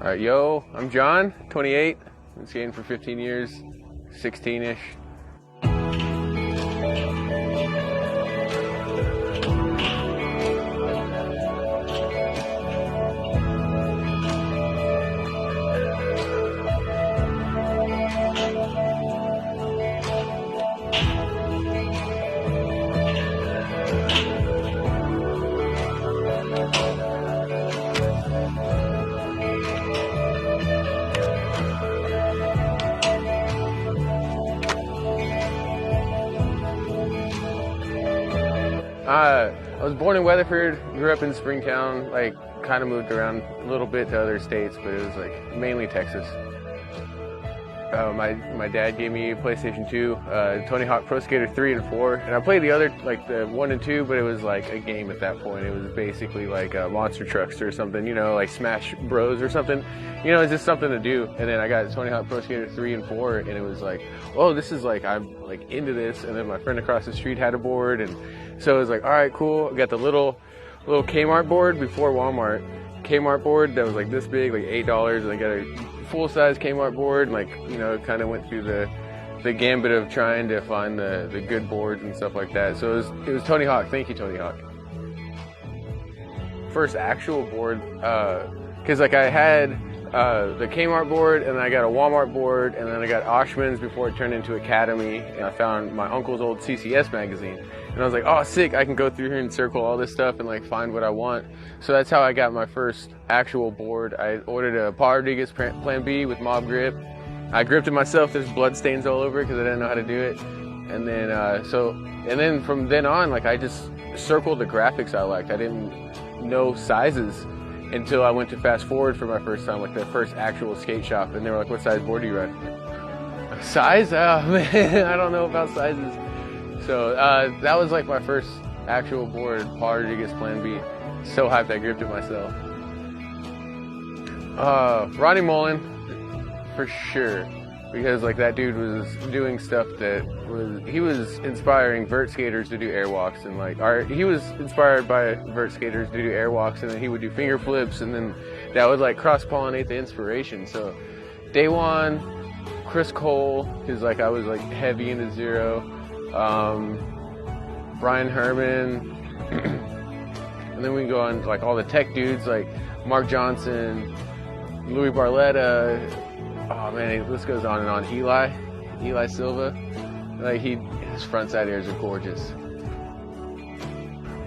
All right, yo, I'm John, 28. Been skating for 15 years, 16-ish. I was born in Weatherford, grew up in Springtown, like kind of moved around a little bit to other states, but it was like mainly Texas. My dad gave me a PlayStation 2, Tony Hawk Pro Skater 3 and 4, and I played the other, like the 1 and 2, but it was like a game at that point. It was basically like Monster Trucks or something, you know, like Smash Bros or something. You know, it's just something to do. And then I got Tony Hawk Pro Skater 3 and 4, and it was like, oh, this is like, I'm like into this. And then my friend across the street had a board, and so it was like, all right, cool. I got the little Kmart board before Walmart. Kmart board that was like this big, like $8, and I got a full-size Kmart board, and like, you know, kind of went through the gambit of trying to find the good boards and stuff like that. So it was Tony Hawk. Thank you, Tony Hawk. First actual board, because like I had the Kmart board, and then I got a Walmart board, and then I got Oshman's before it turned into Academy, and I found my uncle's old CCS magazine. And I was like, oh, sick, I can go through here and circle all this stuff and like find what I want. So that's how I got my first actual board. I ordered a Paul Rodriguez Plan B with mob grip. I gripped it myself. There's blood stains all over it because I didn't know how to do it. And then, and then from then on, like I just circled the graphics I liked. I didn't know sizes until I went to Fast Forward for my first time, like the first actual skate shop. And they were like, what size board do you run? Size? Oh man, I don't know about sizes. So that was like my first actual board, Paul Rodriguez Plan B. So hyped I gripped it myself. Ronnie Mullen, for sure, because like that dude was doing stuff he was inspiring vert skaters to do airwalks, and like he was inspired by vert skaters to do airwalks, and then he would do finger flips, and then that would like cross-pollinate the inspiration. So day one, Chris Cole, because like I was like heavy into Zero. Brian Herman, and then we can go on like all the tech dudes like Mark Johnson, Louis Barletta. Oh man, the list goes on and on. Eli Silva, like his front side airs are gorgeous.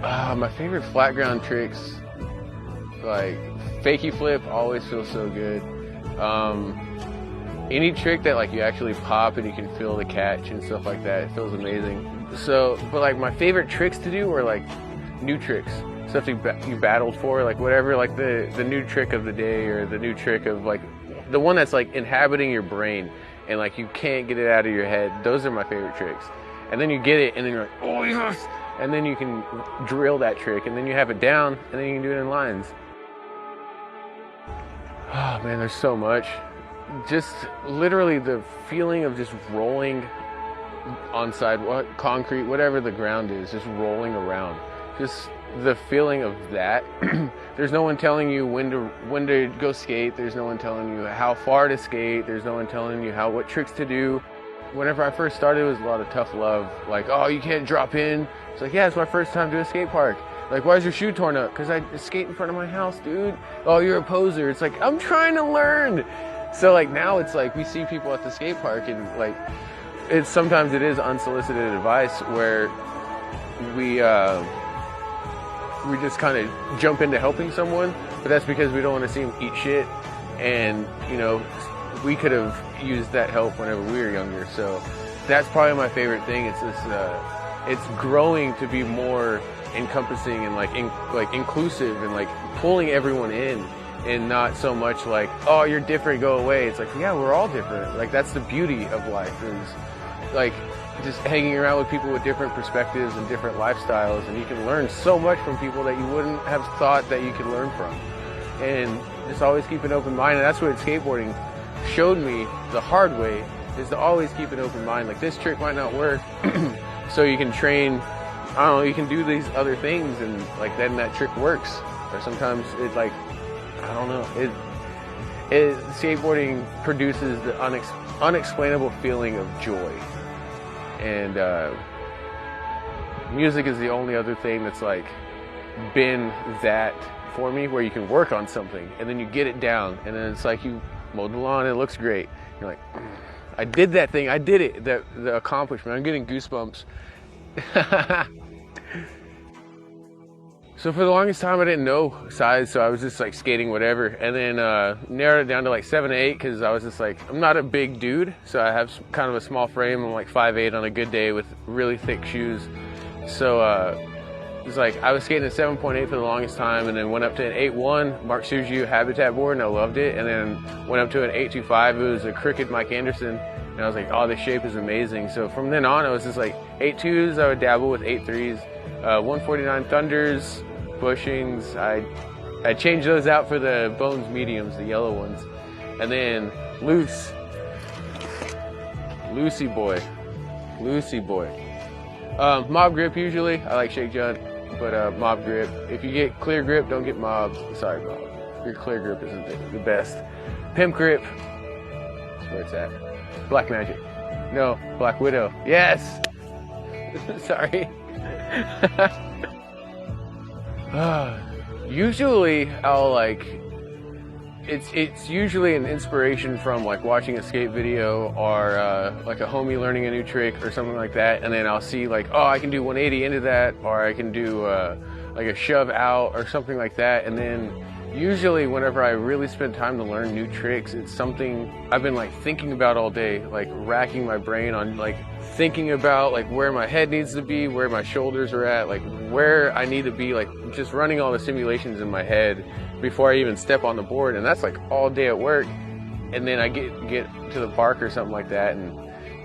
My favorite flat ground tricks, like fakie flip, always feels so good. Any trick that like you actually pop and you can feel the catch and stuff like that, it feels amazing. So, but like my favorite tricks to do are like new tricks, stuff you battled for, like whatever, like the new trick of the day, or the new trick of like the one that's like inhabiting your brain and like you can't get it out of your head. Those are my favorite tricks. And then you get it, and then you're like, oh yes, and then you can drill that trick, and then you have it down, and then you can do it in lines. Oh man, there's so much. Just literally the feeling of just rolling on concrete, whatever the ground is, just rolling around. Just the feeling of that. There's no one telling you when to go skate. There's no one telling you how far to skate. There's no one telling you what tricks to do. Whenever I first started, it was a lot of tough love. Like, oh, you can't drop in. It's like, yeah, it's my first time to a skate park. Like, why is your shoe torn up? Because I skate in front of my house, dude. Oh, you're a poser. It's like, I'm trying to learn. So like now it's like we see people at the skate park, and like sometimes it is unsolicited advice where we just kind of jump into helping someone, but that's because we don't want to see them eat shit, and you know, we could have used that help whenever we were younger. So that's probably my favorite thing. It's this it's growing to be more encompassing and like inclusive, and like pulling everyone in. And not so much like, oh, you're different, go away. It's like, yeah, we're all different. Like, that's the beauty of life, is like just hanging around with people with different perspectives and different lifestyles, and you can learn so much from people that you wouldn't have thought that you could learn from. And just always keep an open mind. And that's what skateboarding showed me the hard way, is to always keep an open mind. Like, this trick might not work, so you can train, I don't know, you can do these other things, and like then that trick works. Or sometimes it like, I don't know, skateboarding produces the unexplainable feeling of joy, and music is the only other thing that's like been that for me, where you can work on something and then you get it down, and then it's like you mowed the lawn and it looks great. You're like, I did that thing, I did it. The accomplishment. I'm getting goosebumps. So for the longest time I didn't know size, so I was just like skating whatever, and then narrowed it down to like 7 to 8, because I was just like, I'm not a big dude, so I have kind of a small frame. I'm like 5'8" on a good day with really thick shoes. So it was like I was skating a 7.8 for the longest time, and then went up to an 8.1 Mark Sugiu Habitat board, and I loved it, and then went up to an 8.25. It was a crooked Mike Henderson, and I was like, oh, this shape is amazing. So from then on, I was just like 8.2s. I would dabble with 8.3s, 149 Thunders, bushings. I changed those out for the Bones mediums, the yellow ones, and then Lucy boy. Mob grip usually. I like shake jump, but mob grip. If you get clear grip, don't get mob. Sorry, mob. Your clear grip isn't the best. Pimp grip. That's where it's at. Black Magic. No, Black Widow. Yes. Sorry. Usually I'll like, it's usually an inspiration from like watching a skate video, or like a homie learning a new trick or something like that, and then I'll see like, oh, I can do 180 into that, or I can do like a shove out or something like that. And then usually whenever I really spend time to learn new tricks, it's something I've been like thinking about all day, like racking my brain on, like thinking about like where my head needs to be, where my shoulders are at, like where I need to be, like just running all the simulations in my head before I even step on the board. And that's like all day at work, and then I get to the park or something like that, and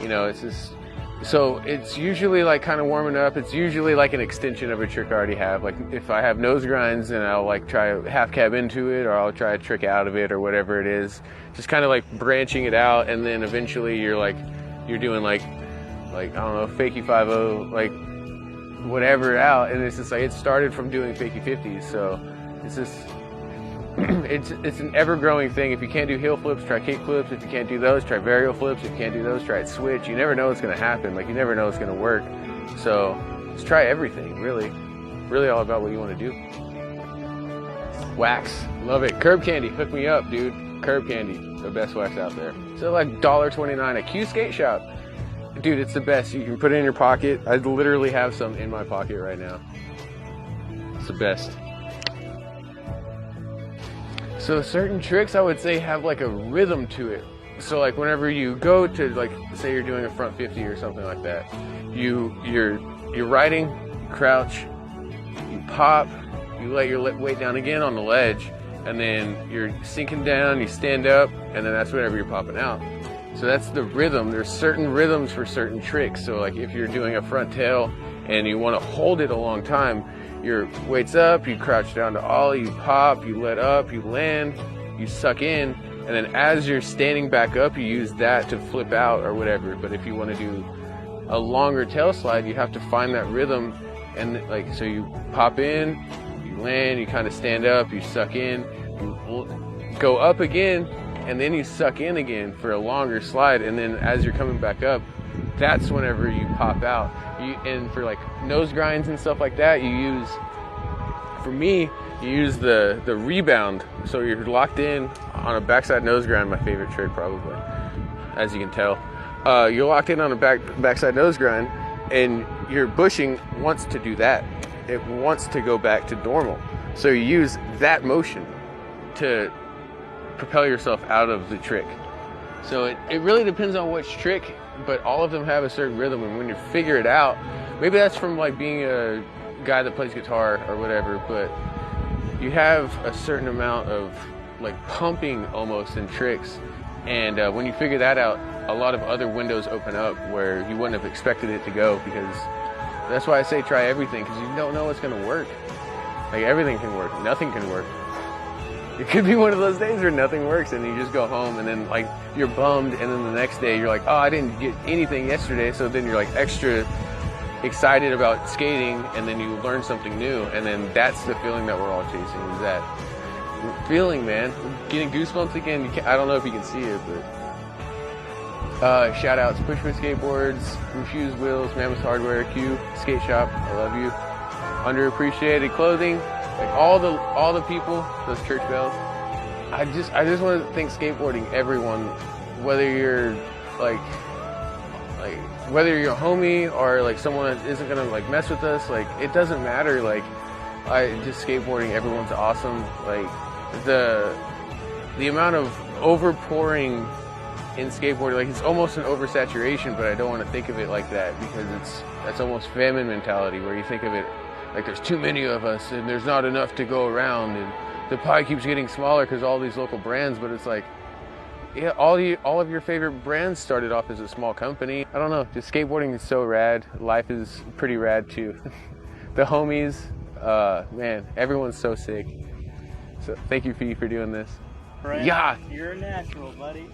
you know, it's just, so it's usually like kind of warming up. It's usually like an extension of a trick I already have. Like if I have nose grinds, then I'll like try a half cab into it, or I'll try a trick out of it, or whatever it is, just kind of like branching it out. And then eventually you're doing like I don't know, fakie 5-0, like whatever out, and it's just like it started from doing fakie 50s. So it's just it's an ever-growing thing. If you can't do heel flips, try kick flips. If you can't do those, try varial flips. If you can't do those, try it switch. You never know what's going to happen. Like you never know what's going to work. So just try everything. Really all about what you want to do. Wax, love it. Curb Candy, hook me up, dude. Curb Candy, the best wax out there. So like $1.29 a Q Skate Shop. Dude, it's the best. You can put it in your pocket. I literally have some in my pocket right now. It's the best. So certain tricks I would say have like a rhythm to it. So like whenever you go to, like, say you're doing a front 50 or something like that, you're riding, you crouch, you pop, you let your weight down again on the ledge, and then you're sinking down, you stand up, and then that's whenever you're popping out. So that's the rhythm. There's certain rhythms for certain tricks. So like if you're doing a front tail and you want to hold it a long time, your weight's up, you crouch down to ollie, you pop, you let up, you land, you suck in, and then as you're standing back up, you use that to flip out or whatever. But if you want to do a longer tail slide, you have to find that rhythm, and like, so you pop in, you land, you kind of stand up, you suck in, you go up again, and then you suck in again for a longer slide, and then as you're coming back up, that's whenever you pop out. And for like nose grinds and stuff like that, you use the rebound. So you're locked in on a backside nose grind, my favorite trick probably, as you can tell. You're locked in on a backside nose grind, and your bushing wants to do that. It wants to go back to normal. So you use that motion to propel yourself out of the trick. So it really depends on which trick, but all of them have a certain rhythm, and when you figure it out, maybe that's from like being a guy that plays guitar or whatever, but you have a certain amount of like pumping almost in tricks, and when you figure that out, a lot of other windows open up where you wouldn't have expected it to go, because that's why I say try everything, because you don't know what's going to work. Like everything can work, nothing can work. It could be one of those days where nothing works and you just go home, and then like you're bummed, and then the next day you're like, oh, I didn't get anything yesterday, so then you're like extra excited about skating, and then you learn something new, and then that's the feeling that we're all chasing, is that feeling, man. I'm getting goosebumps again. I don't know if you can see it, but Shoutouts, Pushman Skateboards, Blue Shoes, Wheels, Mammoth Hardware, Q, Skate Shop, I love you. Underappreciated Clothing, like all the people, those church bells. I just want to thank skateboarding, everyone, whether you're like whether you're a homie or like someone that isn't gonna like mess with us, like it doesn't matter. Like just skateboarding, everyone's awesome. Like the amount of overpouring in skateboarding, like it's almost an oversaturation, but I don't want to think of it like that because that's almost famine mentality, where you think of it like there's too many of us and there's not enough to go around, and the pie keeps getting smaller because all these local brands. But it's like, yeah, all of your favorite brands started off as a small company. I don't know, just skateboarding is so rad. Life is pretty rad too. The homies, man, everyone's so sick. So thank you, Fee, for doing this. Right. Yeah. You're a natural, buddy.